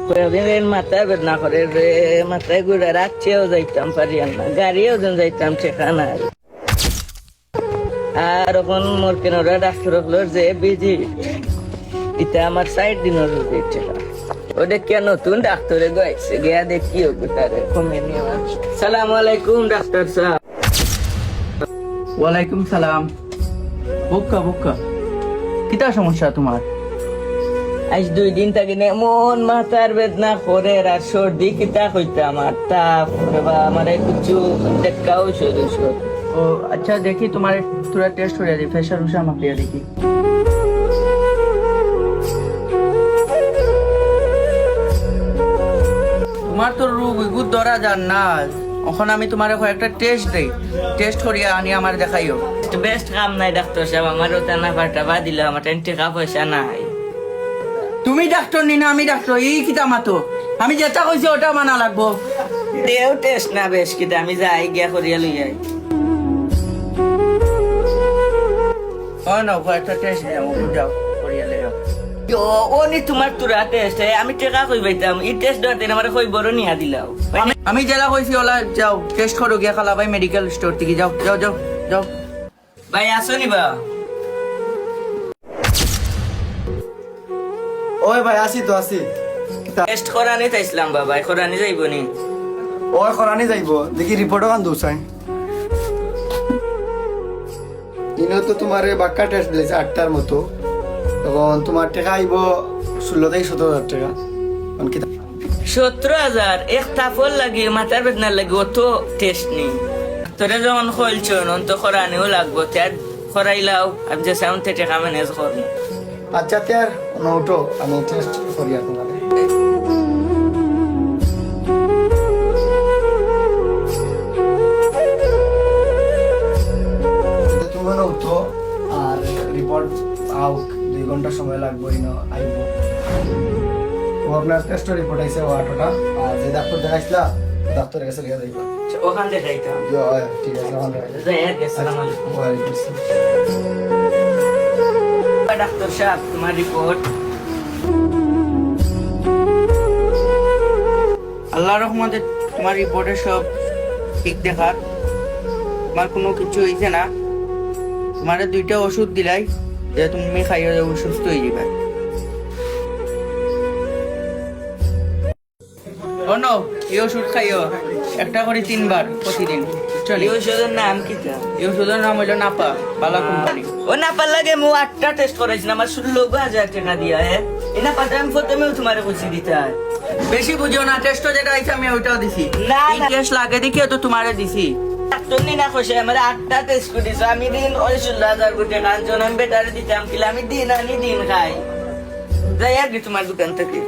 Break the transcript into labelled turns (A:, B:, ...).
A: কয়েকদিন মাথায় বেদনা করে রে, মাথায় ঘুরে রাখছেও যাইতাম পারিয়াম না, গাড়িও যেন যাইতাম ঠিকানা। আর এখন মোর কেনরা ডাক্তার যে বিজি এটা আমার সাইড দিনের ঠিকা ওটা কেন তুই ডাক্তারে গাইছে গিয়া দেখি তারে কমিয়ে নিয়ে। সালাম আলাইকুম ডাক্তার সাহেব।
B: ওয়ালাইকুম সালাম। বুক্কা বুক্কা, কিতা সমস্যা তোমার?
A: আজ 2 দিন থেকে এমন মাথার বেদনা করে আর সর্দি কিতা কইতা আমার তাপ বা আমার কিছু দেখাও শুরু।
B: ও আচ্ছা, দেখি তোমার তোরা টেস্ট করে দিই, প্রেশার উষা মাপিয়া দেখি। তোমার তো রোগ ইগুদ ধরা যান না। এখন আমি তোমার কয়েকটা টেস্ট দেই, টেস্ট করিয়া আনি আমার দেখাইও।
A: বেস্ট কাম নাই ডাক্তার সাহেব, আমার ওটা না পাল্টা বা দিল, আমার টাকা পয়সা নাই।
B: তুমি ডাক্তার নি না আমি ডাক্তার, এই কিতা মাতো? আমি যেটা কইছি ওটা মানা লাগবো।
A: দেও টেস্ট না বেশ কিটা, আমি যাই গিয়া করিয়া লই যাই।
B: ও না, কয়েকটা টেস্ট দেও, যাও করিয়া লইও।
A: ওনি তোমার তুরা টেস্ট আমি টাকা কই পাইতাম, এই টেস্ট দিতে আমার কই বড় নিয়া দিলাও।
B: আমি জেলা কইছি ওলা যাও টেস্ট করো গিয়া খালা ভাই মেডিকেল স্টোর থেকে। যাও যাও যাও যাও।
A: ভাই আসনি বা?
C: ওই ভাই আসি তো আসি।
A: টেস্ট করানি চাইছিলাম বাবা, করানি যাইব নি?
C: ওই করানি যাইব, দেখি রিপোর্ট ওখান দৌসাই। ইনো তো তোমার বাক্কা টেস্ট দিয়েছে 8টার মতো, তখন তোমার টাকা আইব 16 থেকে 17,000 টাকা।
A: 17,000 এক তাফল লাগে, মাথার বেদনার লাগে, অত টেস্ট নেই। তোরা যখন খোলছো তো করানিও লাগবো, তার করাইলাও আমি যে সাউন্ড থেকে টাকা ম্যানেজ করবো।
C: আচ্ছা তার নোটো আমি টেস্ট করি আর তোমার। তুমি নোটো আর রিপোর্ট আউ 2 ঘন্টা সময় লাগবে, ইনো আইব। ও আপনার টেস্ট রিপোর্ট আইছে ও 8টা, আর যে ডাক্তার দেখাইছিলা ডাক্তারের কাছে লিয়ে যাইবা।
A: ওখান দেখাইতাম।
C: ঠিক আছে, ভালো আছে।
A: যাই আর কি, আসসালামু আলাইকুম।
C: ওয়ালাইকুম আসসালাম।
A: ডাক্তার সাহেব তোমার রিপোর্ট।
B: আল্লাহ রহমতে তোমার রিপোর্টে সব ঠিক দেখার, তোমার কোনো কিছু হয়েছে না। তোমার 2টা ওষুধ দিলাই, যে তুমি খাইয়ে সুস্থ হয়ে যাবে। নো, এই ওষুধ খাইও, একটা করে 3 বার প্রতিদিন।
A: এই ওষুধের নাম কি?
B: এই ওষুধের নাম হইল নাপা, বালা কোম্পানি।
A: ও না পারলাগে মু 8টা টেস্ট করাইছিলাম, আমার 16,000 টাকা দিয়া। এনা পাতা আমি প্রথমে তোমার খুশি দিতে হয়।
B: বেশি বুঝো না, টেস্ট যেটা আইছে আমি ওইটাও দিছি।
A: না,
B: এই
A: না।
B: টেস্ট লাগে দেখিও তো তোমারে দিছি।
A: তুমি না খুশি, আমার 8টা টেস্ট করেছো, আমি দিন ওই 16,000 কোটি কাঞ্চন আমি বেটারে দিতাম কিলা, আমি দিন আনি দিন খাই। যাই আর কি তোমার দোকান থেকে।